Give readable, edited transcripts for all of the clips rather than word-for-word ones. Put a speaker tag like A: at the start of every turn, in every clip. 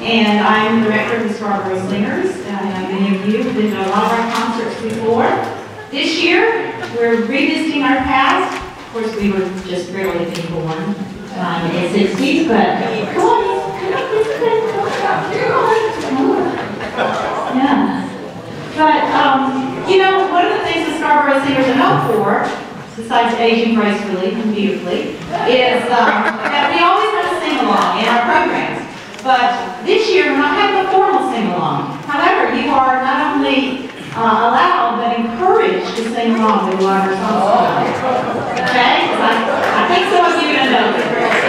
A: and I'm the director of the Scarborough Singers. I know many of you have been to a lot of our concerts before. This year, we're revisiting our past. Of course, we were just barely being born in the 60s, but come on. Yeah. But, you know, one of the things the Scarborough Singers are known for, besides aging gracefully and beautifully, is that we always have a sing-along in our programs. But this year, we're not having a formal sing-along. However, you are not only allowed, but encouraged to sing along with a lot of our songs. Okay? I think some of you know.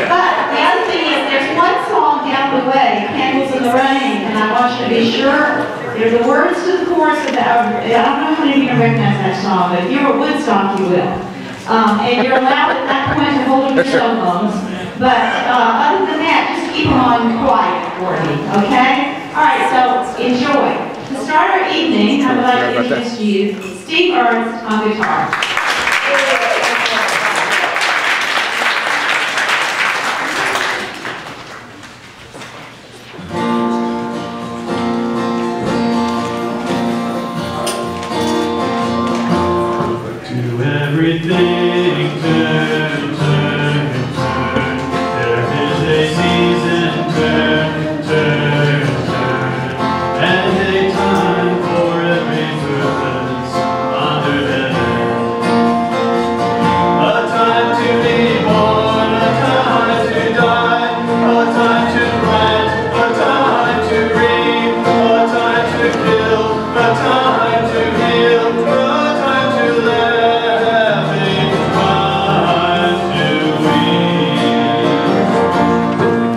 A: But the other thing is, there's one song down the way, Candles in the Rain, and I want you to be sure they're the words to the chorus of that. I don't know how many of you recognize that song, but if you're at Woodstock, you will. And you're allowed at that point to hold up your cell phones. But other than that, just keep them on quiet for me, okay? All right, so enjoy. To start our evening, I would like to introduce to you Steve Ernst on guitar.
B: To everything turn, turn, turn. There is a season, turn, turn, turn. And a time for every purpose under heaven. A time to be born, a time to die, a time to plant, a time to reap, a time to kill, a time to heal, a time to laugh, a time to weep.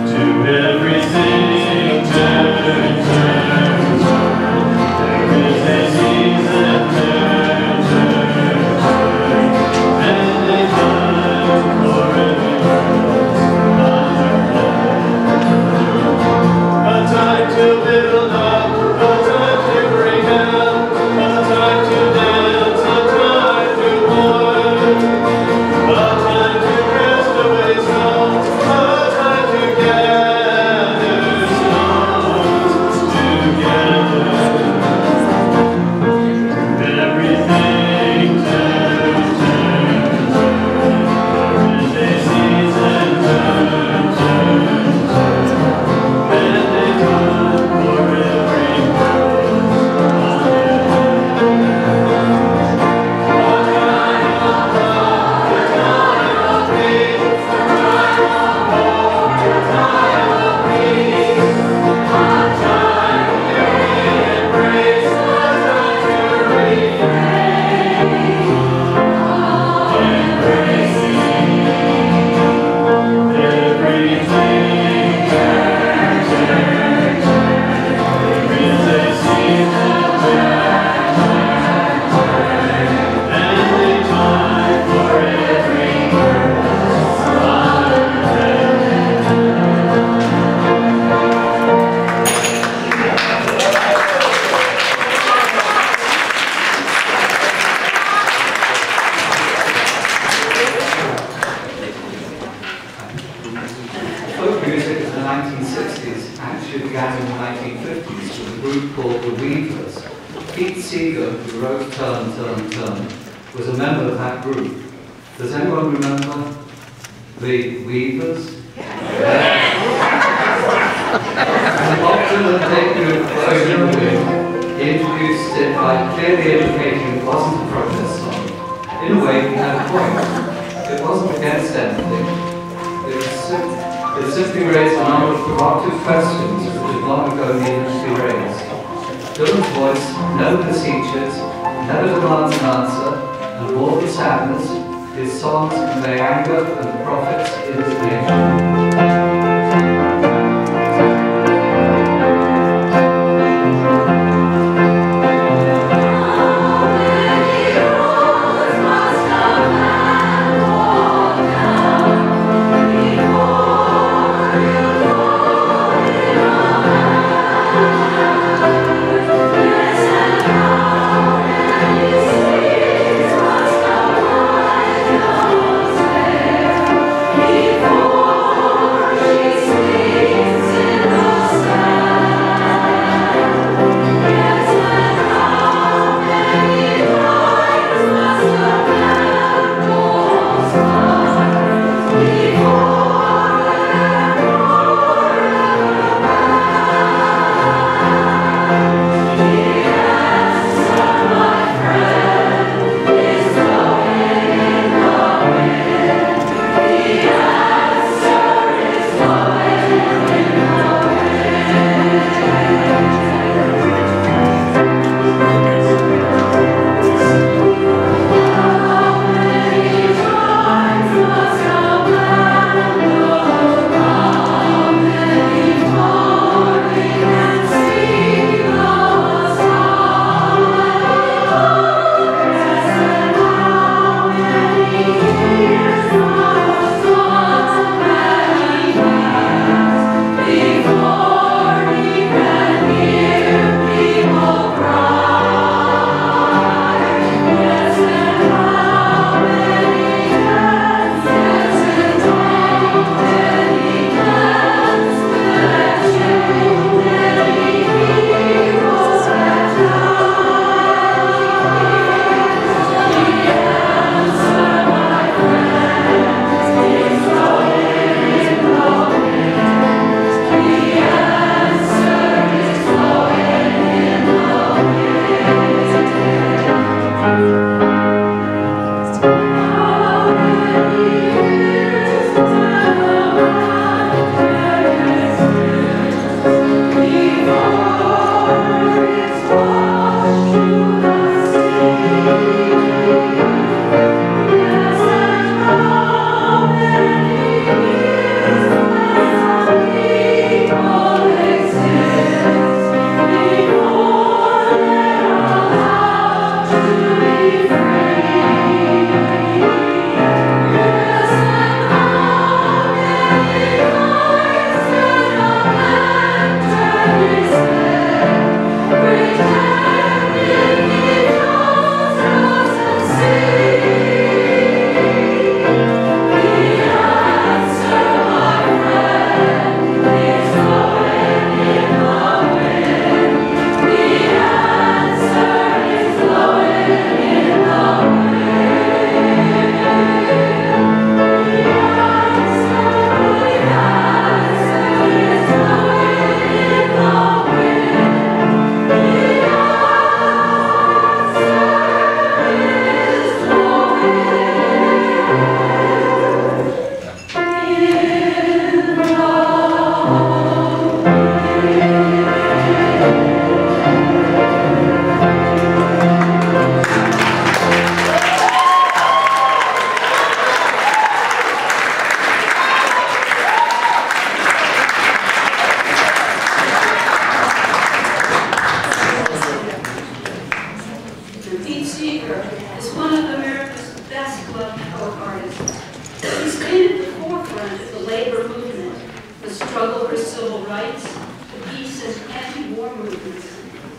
B: To everything turn, turn, turn. There is a season, turn, turn, turn. And a time for every purpose under heaven. A time to build up, a time to break down, a time to dance, a time to mourn, a time to cast away stones, a time to gather stones together. Everything turn, turn, turn. There is a season, turn, turn, turn. And a time for every purpose under heaven. A time of love, a time of peace, a time of war, a time of peace, a time to embrace, a time to embracing. Everything turn, turn, turn. There is a season, turn, turn, turn. And a time for every purpose under heaven.
C: Folk music of the 1960s actually began in the 1950s with a group called the Weavers. Pete Seeger, who wrote Turn, Turn, Turn, was a member of that group. Does anyone remember the Weavers? And often the debut of Floating Wind, he introduced it by clearly indicating it wasn't a protest song. In a way, he had a point. It wasn't against anything. It simply raised a number of provocative questions which had long ago needed to be raised. Dylan's voice never beseeches, never demands an answer, and more than sadness, his songs convey anger and prophets indignation.
D: Before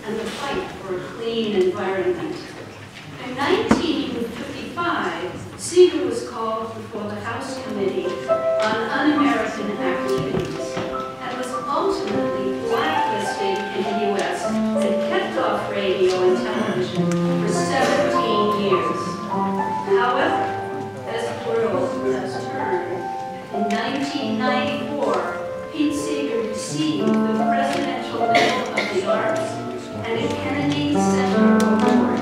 D: and the fight for a clean environment. In 1955, Seeger was called before the House Committee on Un-American Activities and was ultimately blacklisted in the U.S. and kept off radio and television for 17 years. However, as the world has turned, in 1994, Pete Seeger received the Presidential Medal of the Arts and a Kennedy Center Award.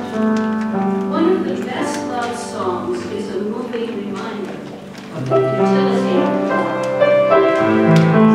D: One of the best loved songs is a moving reminder of the utility of war.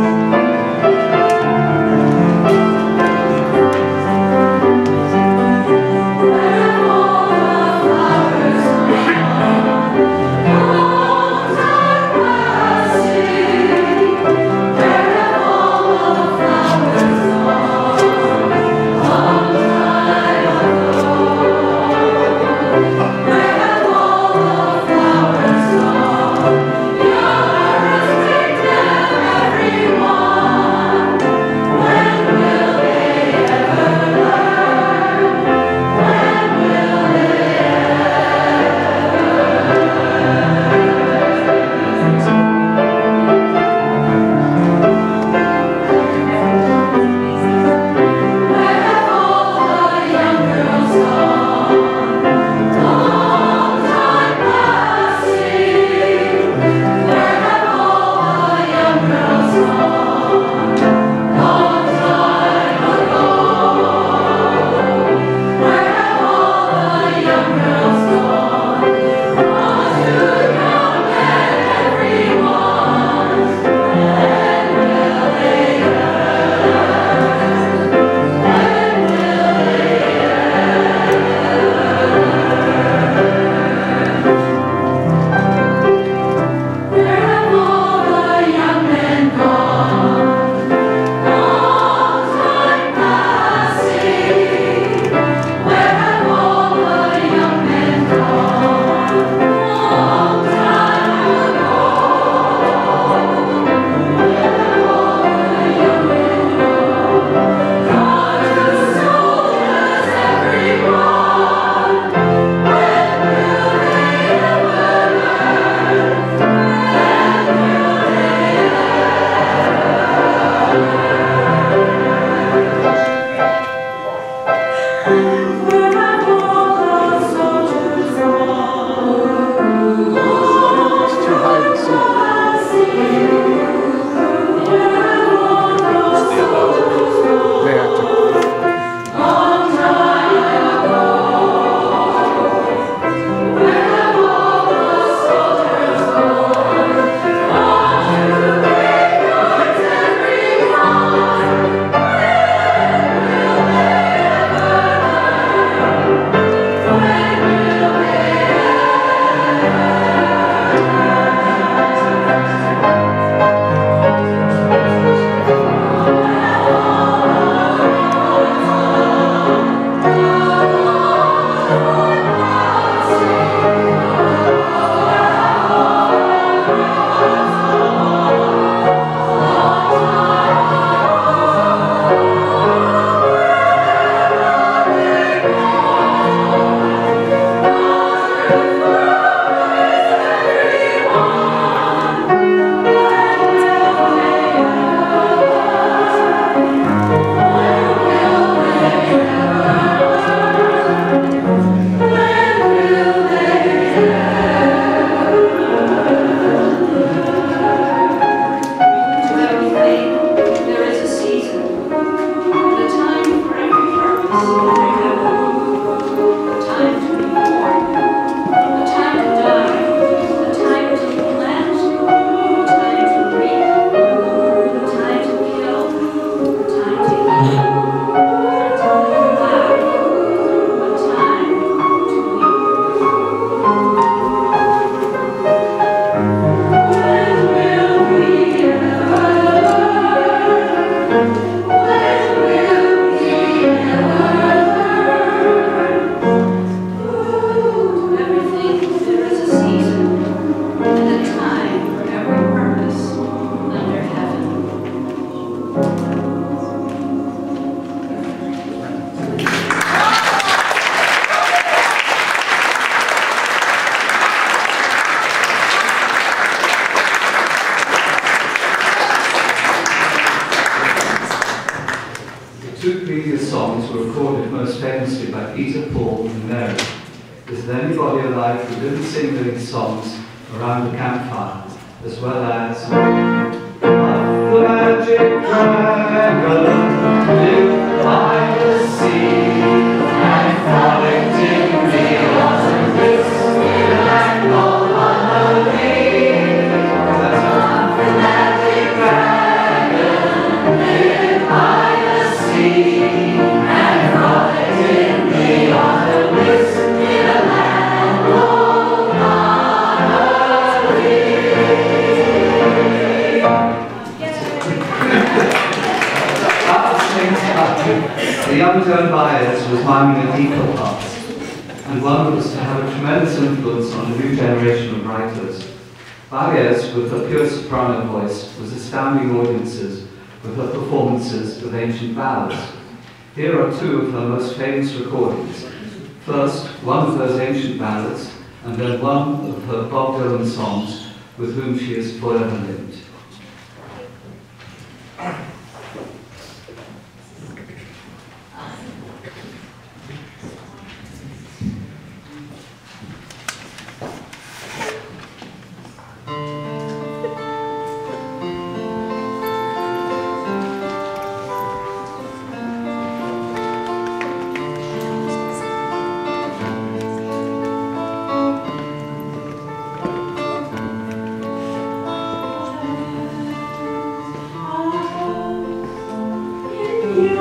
C: two previous songs were recorded most famously by Peter, Paul, and Mary. Is there anybody alive who didn't sing these songs around the campfire, as well as the magic dragon lived by the sea and frolicked in the autumn mist with a land called Honolulu. The magic dragon lived by the sea and frolicked in the autumn mist in a land called Honolulu. At the same time, the young Joan Baez was miming a equal part, and one that was to have a tremendous influence on a new generation of writers. Baez, with her pure soprano voice, was astounding audiences with her performances of ancient ballads. Here are two of her most famous recordings. First, one of those ancient ballads, and then one of her Bob Dylan songs, with whom she is forever linked.
A: You